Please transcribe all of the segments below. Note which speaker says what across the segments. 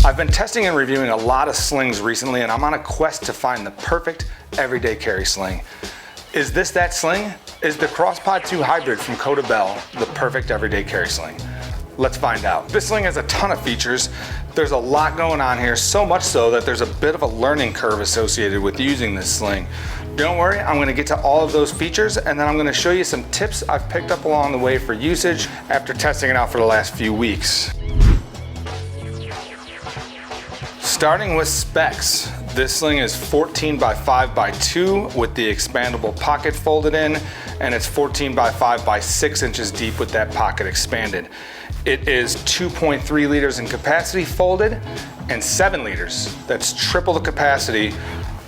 Speaker 1: I've been testing and reviewing a lot of slings recently, and I'm on a quest to find the perfect everyday carry sling. Is this that sling? Is the COFB II HYBRID from COFB the perfect everyday carry sling? Let's find out. This sling has a ton of features. There's a lot going on here, so much so that there's a bit of a learning curve associated with using this sling. Don't worry, I'm gonna get to all of those features, and then I'm gonna show you some tips I've picked up along the way for usage after testing it out for the last few weeks. Starting with specs, this sling is 14 by 5 by 2 with the expandable pocket folded in, and it's 14 by 5 by 6 inches deep with that pocket expanded. It is 2.3 liters in capacity folded and 7 liters. That's triple the capacity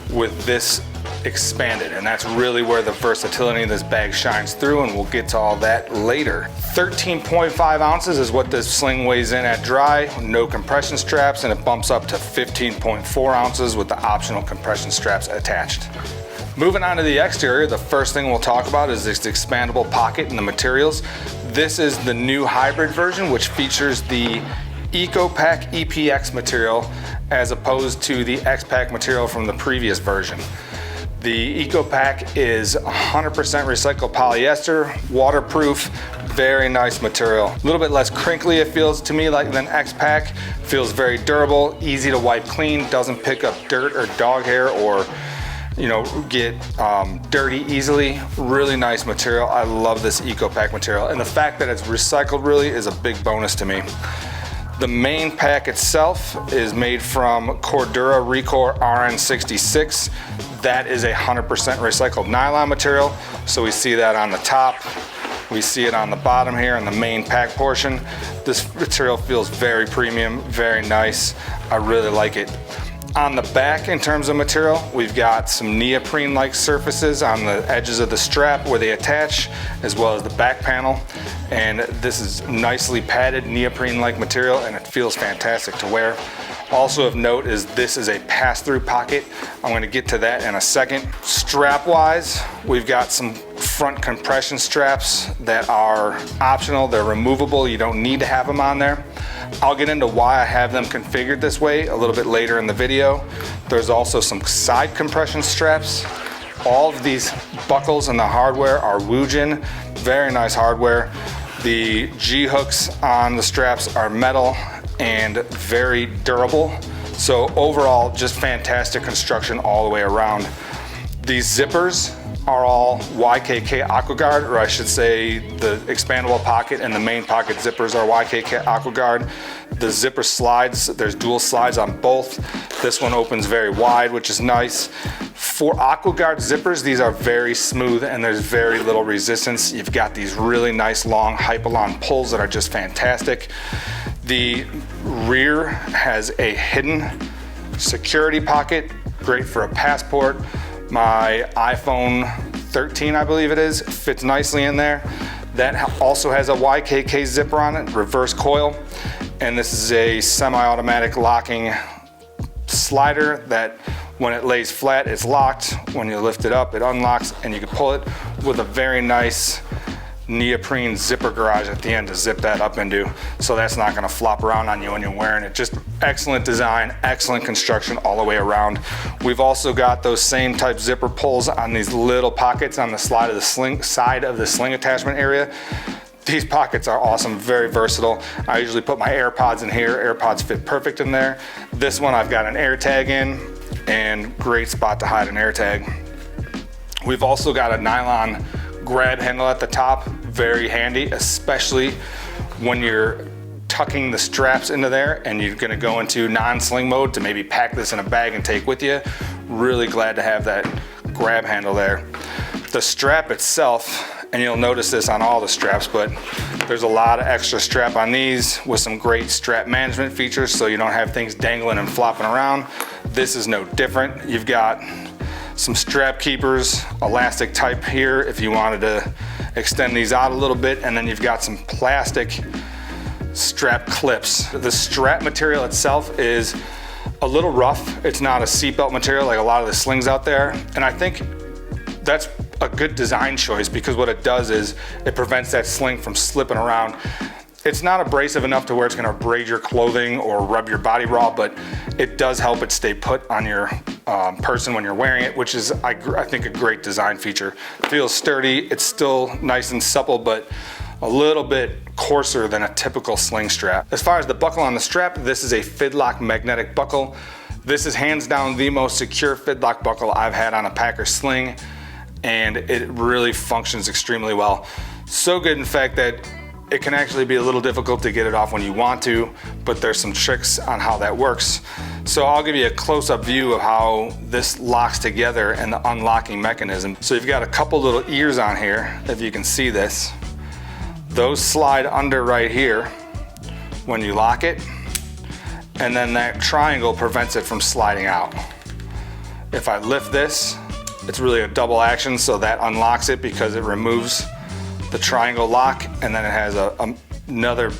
Speaker 1: with this expanded, and that's really where the versatility of this bag shines through, and we'll get to all that later. 13.5 ounces is what this sling weighs in at dry, no compression straps, and it bumps up to 15.4 ounces with the optional compression straps attached. Moving on to the exterior, the first thing we'll talk about is this expandable pocket and the materials. This is the new hybrid version, which features the EcoPack EPX material as opposed to the X-Pack material from the previous version. The EcoPack is 100% recycled polyester, waterproof, very nice material. A little bit less crinkly, it feels to me like than X-Pack. Feels very durable, easy to wipe clean, doesn't pick up dirt or dog hair or get dirty easily. Really nice material. I love this EcoPack material, and the fact that it's recycled really is a big bonus to me. The main pack itself is made from Cordura Recor RN66. That is 100% recycled nylon material. So we see that on the top. We see it on the bottom here in the main pack portion. This material feels very premium, very nice. I really like it. On the back, in terms of material, we've got some neoprene-like surfaces on the edges of the strap where they attach, as well as the back panel. And this is nicely padded neoprene-like material, and it feels fantastic to wear. Also of note is this is a pass-through pocket. I'm going to get to that in a second. Strap-wise, we've got some front compression straps that are optional. They're removable. You don't need to have them on there. I'll get into why I have them configured this way a little bit later in the video. There's also some side compression straps. All of these buckles and the hardware are Woojin. Very nice hardware. The G-hooks on the straps are metal and very durable. So overall, just fantastic construction all the way around. These zippers are all YKK AquaGuard, or I should say the expandable pocket and the main pocket zippers are YKK AquaGuard. The zipper slides, there's dual slides on both. This one opens very wide, which is nice. For AquaGuard zippers, these are very smooth and there's very little resistance. You've got these really nice long Hypalon pulls that are just fantastic. The rear has a hidden security pocket, great for a passport. My iPhone 13, I believe it is, fits nicely in there. That also has a YKK zipper on it, reverse coil. And this is a semi-automatic locking slider that when it lays flat, it's locked. When you lift it up, it unlocks and you can pull it with a very nice neoprene zipper garage at the end to zip that up into, so that's not going to flop around on you when you're wearing it. Just excellent design, excellent construction all the way around. We've also got those same type zipper pulls on these little pockets on the side of the sling attachment area. These pockets are awesome, very versatile. I usually put my AirPods in here. AirPods fit perfect in there. This one I've got an AirTag in, and great spot to hide an AirTag. We've also got a nylon grab handle at the top, very handy, especially when you're tucking the straps into there and you're gonna go into non-sling mode to maybe pack this in a bag and take with you. Really glad to have that grab handle there. The strap itself, and you'll notice this on all the straps, but there's a lot of extra strap on these with some great strap management features so you don't have things dangling and flopping around. This is no different. You've got some strap keepers, elastic type here if you wanted to extend these out a little bit, and then you've got some plastic strap clips. The strap material itself is a little rough. It's not a seatbelt material like a lot of the slings out there, and I think that's a good design choice because what it does is it prevents that sling from slipping around. It's not abrasive enough to where it's gonna abrade your clothing or rub your body raw, but it does help it stay put on your person when you're wearing it, which is, I think, a great design feature. Feels sturdy, it's still nice and supple, but a little bit coarser than a typical sling strap. As far as the buckle on the strap, this is a Fidlock magnetic buckle. This is hands down the most secure Fidlock buckle I've had on a pack or sling, and it really functions extremely well. So good, in fact, that it can actually be a little difficult to get it off when you want to, but there's some tricks on how that works. So I'll give you a close-up view of how this locks together and the unlocking mechanism. So you've got a couple little ears on here, if you can see this. Those slide under right here when you lock it, and then that triangle prevents it from sliding out. If I lift this, it's really a double action, so that unlocks it because it removes the triangle lock, and then it has another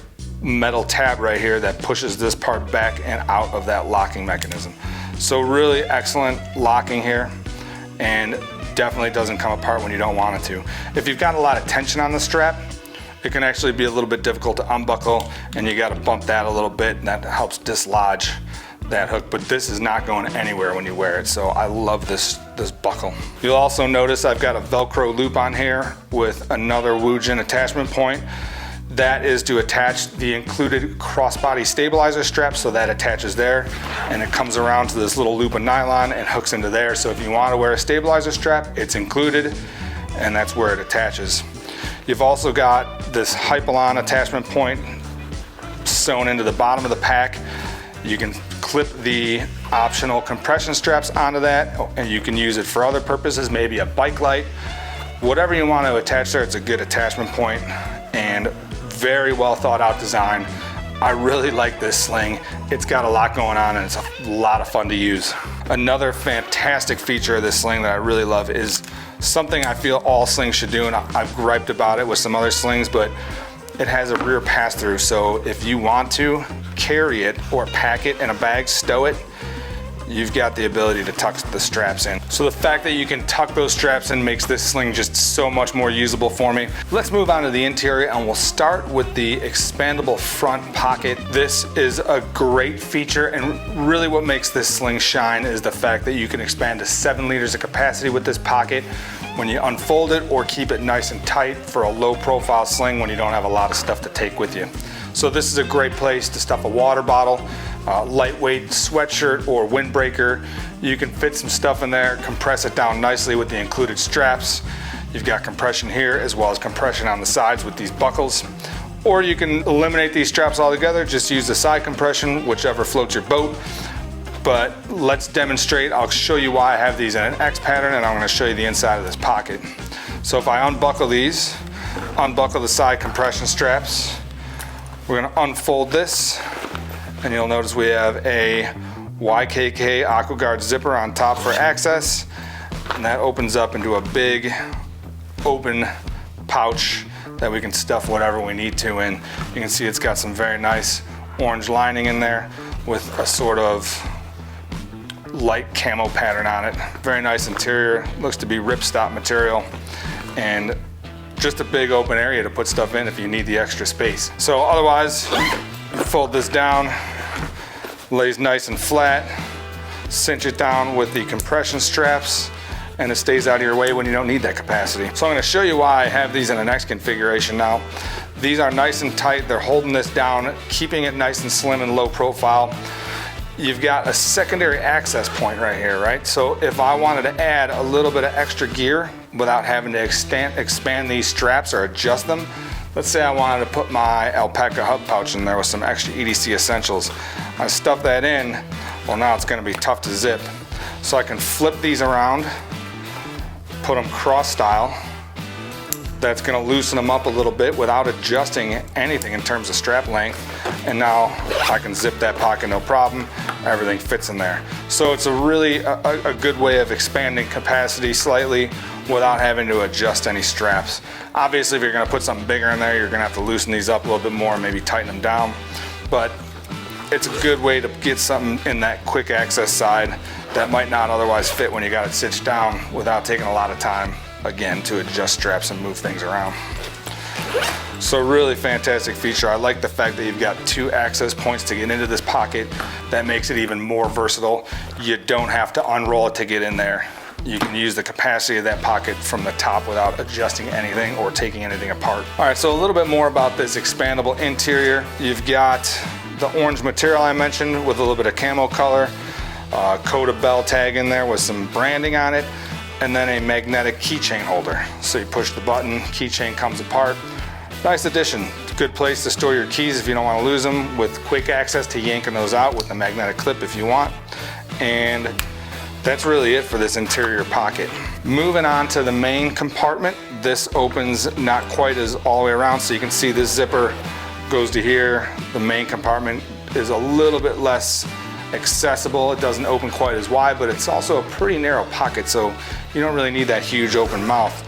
Speaker 1: metal tab right here that pushes this part back and out of that locking mechanism. So really excellent locking here, and definitely doesn't come apart when you don't want it to. If you've got a lot of tension on the strap, it can actually be a little bit difficult to unbuckle, and you got to bump that a little bit, and that helps dislodge that hook. But this is not going anywhere when you wear it, so I love this buckle. You'll also notice I've got a Velcro loop on here with another Woojin attachment point. That is to attach the included crossbody stabilizer strap, so that attaches there, and it comes around to this little loop of nylon and hooks into there. So if you want to wear a stabilizer strap, it's included, and that's where it attaches. You've also got this Hypalon attachment point sewn into the bottom of the pack. You can clip the optional compression straps onto that, and you can use it for other purposes, maybe a bike light. Whatever you want to attach there, it's a good attachment point, and very well thought out design. I really like this sling. It's got a lot going on, and it's a lot of fun to use. Another fantastic feature of this sling that I really love is something I feel all slings should do, and I've griped about it with some other slings, but it has a rear pass-through. So if you want to carry it or pack it in a bag, stow it, you've got the ability to tuck the straps in. So the fact that you can tuck those straps in makes this sling just so much more usable for me. Let's move on to the interior, and we'll start with the expandable front pocket. This is a great feature, and really what makes this sling shine is the fact that you can expand to 7 liters of capacity with this pocket when you unfold it, or keep it nice and tight for a low profile sling when you don't have a lot of stuff to take with you. So this is a great place to stuff a water bottle, lightweight sweatshirt or windbreaker. You can fit some stuff in there, compress it down nicely with the included straps. You've got compression here as well as compression on the sides with these buckles. Or you can eliminate these straps altogether, just use the side compression, whichever floats your boat. But let's demonstrate. I'll show you why I have these in an X pattern, and I'm going to show you the inside of this pocket. So if I unbuckle these, unbuckle the side compression straps, we're going to unfold this, and you'll notice we have a YKK AquaGuard zipper on top for access, and that opens up into a big open pouch that we can stuff whatever we need to in. You can see it's got some very nice orange lining in there with a sort of light camo pattern on it. Very nice interior, looks to be ripstop material, and just a big open area to put stuff in if you need the extra space. So otherwise, fold this down, lays nice and flat, cinch it down with the compression straps, and it stays out of your way when you don't need that capacity. So I'm going to show you why I have these in an X configuration now. These are nice and tight, they're holding this down, keeping it nice and slim and low profile. You've got a secondary access point right here, right? So if I wanted to add a little bit of extra gear without having to expand these straps or adjust them, let's say I wanted to put my alpaca hub pouch in there with some extra EDC essentials. I stuff that in, well, now it's gonna be tough to zip. So I can flip these around, put them cross style. That's gonna loosen them up a little bit without adjusting anything in terms of strap length. And now I can zip that pocket no problem. Everything fits in there. So it's a really a good way of expanding capacity slightly without having to adjust any straps. Obviously, if you're gonna put something bigger in there, you're gonna have to loosen these up a little bit more, maybe tighten them down. But it's a good way to get something in that quick access side that might not otherwise fit when you got it stitched down without taking a lot of time, again, to adjust straps and move things around. So really fantastic feature. I like the fact that you've got 2 access points to get into this pocket. That makes it even more versatile. You don't have to unroll it to get in there. You can use the capacity of that pocket from the top without adjusting anything or taking anything apart. All right, so a little bit more about this expandable interior. You've got the orange material I mentioned with a little bit of camo color, Coda bell tag in there with some branding on it, and then a magnetic keychain holder. So you push the button, keychain comes apart. Nice addition. Good place to store your keys if you don't want to lose them, with quick access to yanking those out with the magnetic clip if you want. And that's really it for this interior pocket. Moving on to the main compartment, this opens not quite as all the way around, so you can see this zipper goes to here. The main compartment is a little bit less accessible. It doesn't open quite as wide, but it's also a pretty narrow pocket, so you don't really need that huge open mouth.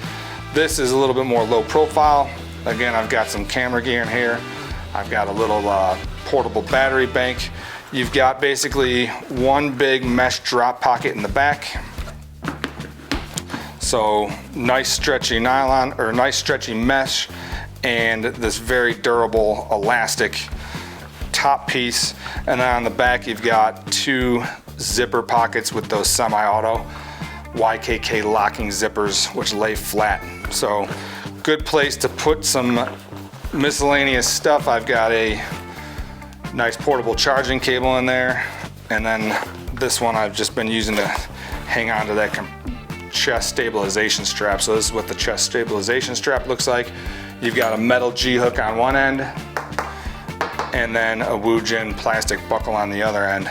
Speaker 1: This is a little bit more low profile. Again, I've got some camera gear in here. I've got a little portable battery bank. You've got basically one big mesh drop pocket in the back. So nice stretchy nylon, or nice stretchy mesh, and this very durable elastic top piece. And then on the back you've got 2 zipper pockets with those semi-auto YKK locking zippers which lay flat. So good place to put some miscellaneous stuff. I've got a nice portable charging cable in there, and then this one I've just been using to hang on to that chest stabilization strap. So this is what the chest stabilization strap looks like. You've got a metal G-hook on one end and then a Woojin plastic buckle on the other end.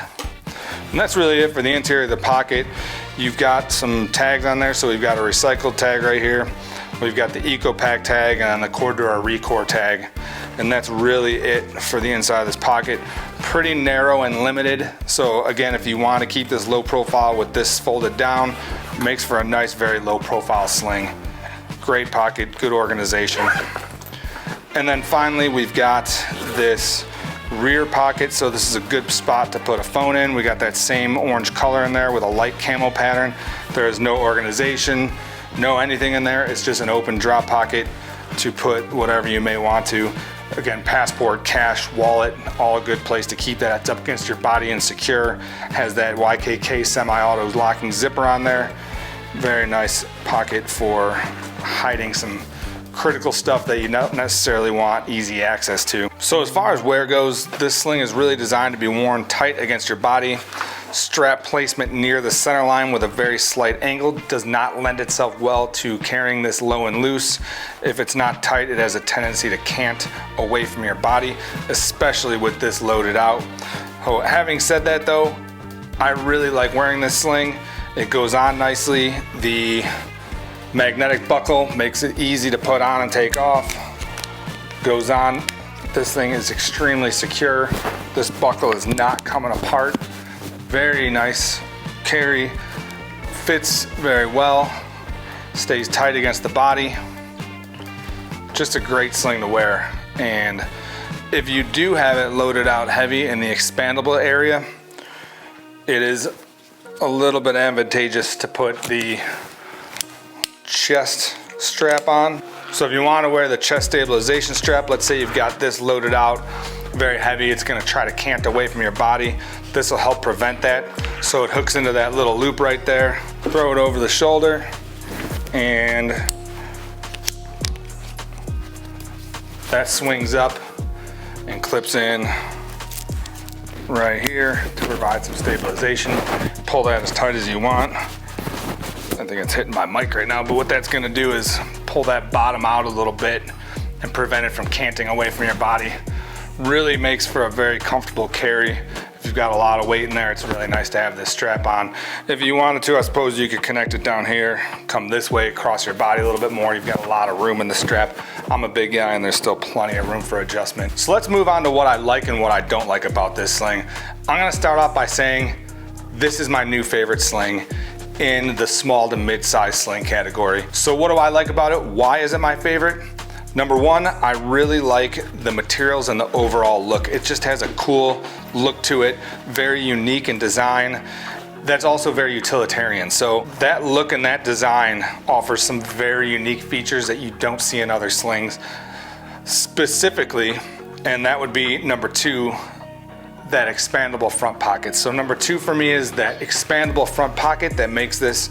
Speaker 1: And that's really it for the interior of the pocket. You've got some tags on there, so we've got a recycled tag right here. We've got the EcoPack tag and the Cordura Recore tag. And that's really it for the inside of this pocket. Pretty narrow and limited. So again, if you want to keep this low profile with this folded down, makes for a nice, very low profile sling. Great pocket, good organization. And then finally, we've got this rear pocket. So this is a good spot to put a phone in. We got that same orange color in there with a light camo pattern. There is no organization, no anything in there. It's just an open drop pocket to put whatever you may want to. Again, passport, cash, wallet, all a good place to keep that. It's up against your body and secure. Has that YKK semi-auto locking zipper on there. Very nice pocket for hiding some critical stuff that you don't necessarily want easy access to. So as far as wear goes, this sling is really designed to be worn tight against your body. Strap placement near the center line with a very slight angle does not lend itself well to carrying this low and loose. If it's not tight, it has a tendency to cant away from your body, especially with this loaded out. Having said that though, I really like wearing this sling. It goes on nicely. The magnetic buckle makes it easy to put on and take off. Goes on. This thing is extremely secure. This buckle is not coming apart. Very nice carry, fits very well, stays tight against the body. Just a great sling to wear. And if you do have it loaded out heavy in the expandable area, it is a little bit advantageous to put the chest strap on. So if you want to wear the chest stabilization strap, let's say you've got this loaded out very heavy, it's going to try to cant away from your body. This will help prevent that. So it hooks into that little loop right there. Throw it over the shoulder and that swings up and clips in right here to provide some stabilization. Pull that as tight as you want. I think it's hitting my mic right now, but what that's going to do is pull that bottom out a little bit and prevent it from canting away from your body. Really makes for a very comfortable carry. If you've got a lot of weight in there, it's really nice to have this strap on. If you wanted to, I suppose you could connect it down here, come this way across your body a little bit more. You've got a lot of room in the strap. I'm a big guy and there's still plenty of room for adjustment. So let's move on to what I like and what I don't like about this sling. I'm gonna start off by saying this is my new favorite sling in the small to mid-size sling category. So what do I like about it? Why is it my favorite? Number one, I really like the materials and the overall look. It just has a cool look to it, very unique in design. That's also very utilitarian. So that look and that design offers some very unique features that you don't see in other slings. specifically, and that would be number 2, that expandable front pocket. So number 2 for me is that expandable front pocket that makes this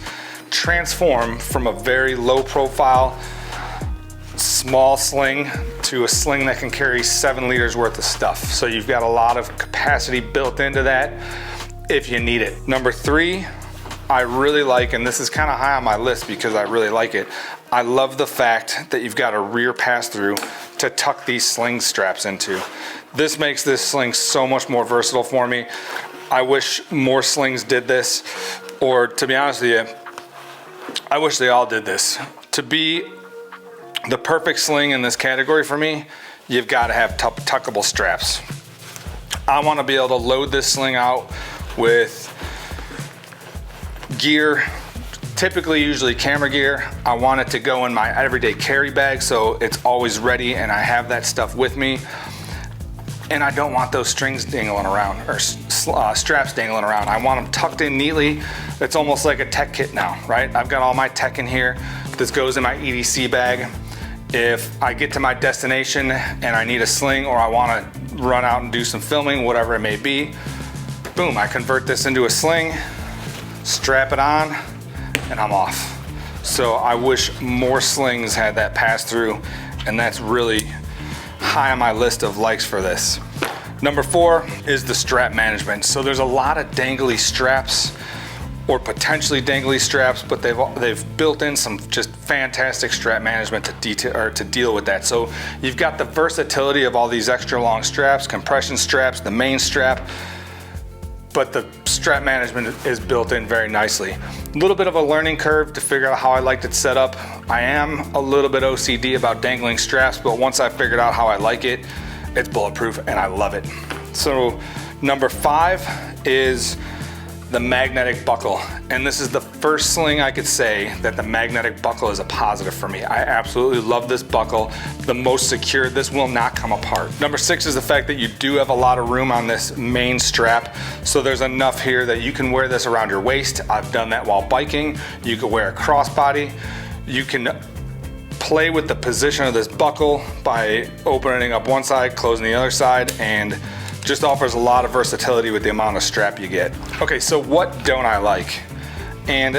Speaker 1: transform from a very low profile small sling to a sling that can carry 7 liters worth of stuff. So you've got a lot of capacity built into that if you need it. Number 3, I really like, and this is kind of high on my list because I really like it, I love the fact that you've got a rear pass-through to tuck these sling straps into. This makes this sling so much more versatile for me. I wish more slings did this, or to be honest with you, I wish they all did this. To be the perfect sling in this category for me, you've got to have tuckable straps. I want to be able to load this sling out with gear, typically usually camera gear. I want it to go in my everyday carry bag so it's always ready and I have that stuff with me. And I don't want those strings dangling around, or straps dangling around. I want them tucked in neatly. It's almost like a tech kit now, right? I've got all my tech in here. This goes in my EDC bag. If I get to my destination and I need a sling, or I want to run out and do some filming, whatever it may be, boom, I convert this into a sling, strap it on, and I'm off. So I wish more slings had that pass through, and that's really high on my list of likes for this. Number 4 is the strap management. So there's a lot of dangly straps, or potentially dangly straps, but they've built in some just fantastic strap management to deal with that. So you've got the versatility of all these extra long straps, compression straps, the main strap, but the strap management is built in very nicely. A little bit of a learning curve to figure out how I liked it set up. I am a little bit OCD about dangling straps, but once I figured out how I like it, it's bulletproof and I love it. So number 5 is the magnetic buckle. And this is the first sling I could say that the magnetic buckle is a positive for me. I absolutely love this buckle. The most secure, this will not come apart. Number 6 is the fact that you do have a lot of room on this main strap. So there's enough here that you can wear this around your waist. I've done that while biking. You could wear a crossbody. You can play with the position of this buckle by opening up one side, closing the other side, and just offers a lot of versatility with the amount of strap you get. Okay, so what don't I like? And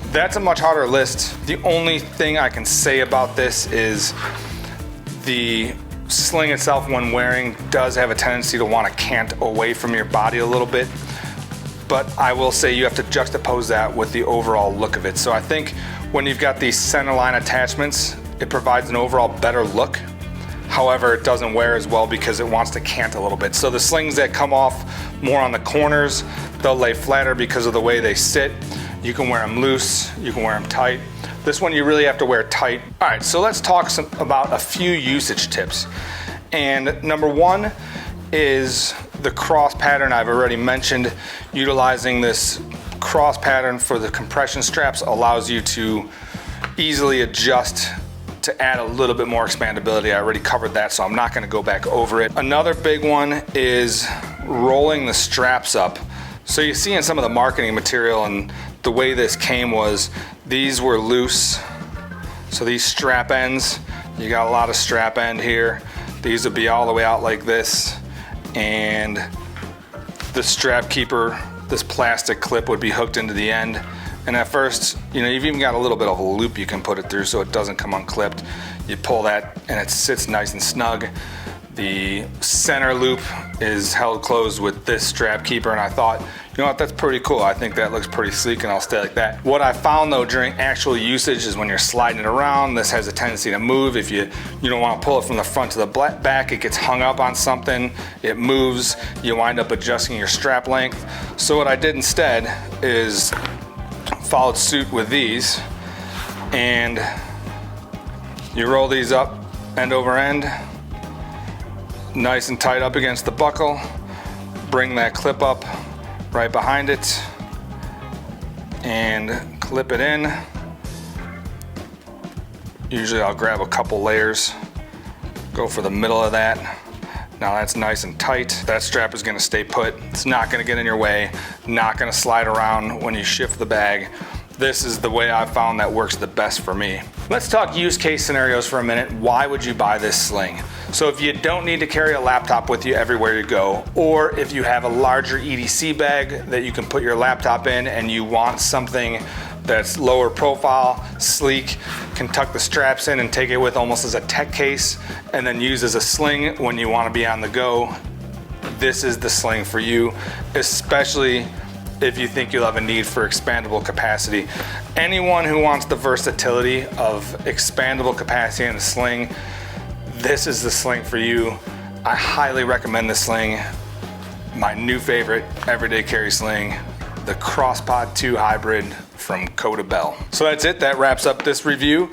Speaker 1: that's a much harder list. The only thing I can say about this is the sling itself, when wearing, does have a tendency to want to cant away from your body a little bit. But I will say you have to juxtapose that with the overall look of it. So I think when you've got these centerline attachments, it provides an overall better look. However, it doesn't wear as well because it wants to cant a little bit. So the slings that come off more on the corners, they'll lay flatter because of the way they sit. You can wear them loose, you can wear them tight. This one you really have to wear tight. All right, so let's talk about a few usage tips. And number 1 is the cross pattern. I've already mentioned utilizing this cross pattern for the compression straps allows you to easily adjust to add a little bit more expandability. I already covered that, so I'm not gonna go back over it. Another big one is rolling the straps up. So you see in some of the marketing material, and the way this came was, these were loose. So these strap ends, you got a lot of strap end here. These would be all the way out like this. And the strap keeper, this plastic clip would be hooked into the end. And at first, you've even got a little bit of a loop you can put it through so it doesn't come unclipped. You pull that and it sits nice and snug. The center loop is held closed with this strap keeper, and I thought, you know what, that's pretty cool. I think that looks pretty sleek and I'll stay like that. What I found though during actual usage is when you're sliding it around, this has a tendency to move. If you don't want to pull it from the front to the back, it gets hung up on something, it moves, you wind up adjusting your strap length. So what I did instead is followed suit with these, and you roll these up end over end, nice and tight up against the buckle, bring that clip up right behind it and clip it in. Usually I'll grab a couple layers, go for the middle of that. Now that's nice and tight. That strap is gonna stay put. It's not gonna get in your way, not gonna slide around when you shift the bag. this is the way I found that works the best for me. Let's talk use case scenarios for a minute. Why would you buy this sling? So if you don't need to carry a laptop with you everywhere you go, or if you have a larger EDC bag that you can put your laptop in and you want something that's lower profile, sleek, can tuck the straps in and take it with almost as a tech case, and then use as a sling when you want to be on the go, this is the sling for you, especially if you think you'll have a need for expandable capacity. Anyone who wants the versatility of expandable capacity in a sling, this is the sling for you. I highly recommend this sling. My new favorite everyday carry sling, the COFB II HYBRID from COFB. So that's it, that wraps up this review.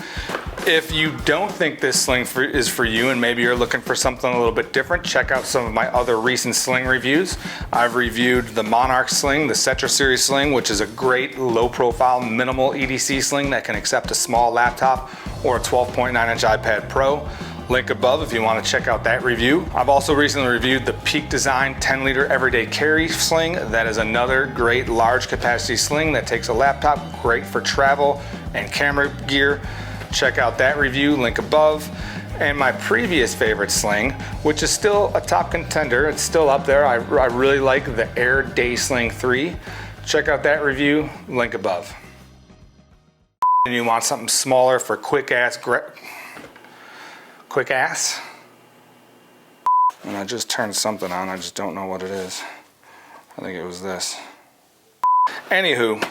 Speaker 1: If you don't think this sling is for you and maybe you're looking for something a little bit different, check out some of my other recent sling reviews. I've reviewed the Monarch sling, the Cetra series sling, which is a great low profile, minimal EDC sling that can accept a small laptop or a 12.9-inch iPad Pro. Link above if you want to check out that review. I've also recently reviewed the Peak Design 10-liter everyday carry sling. That is another great large capacity sling that takes a laptop, great for travel and camera gear. Check out that review, link above. And my previous favorite sling, which is still a top contender, it's still up there. I really like the Air Day Sling 3. Check out that review, link above. And you want something smaller for quick ass. And I just turned something on, I just don't know what it is. I think it was this. Anywho,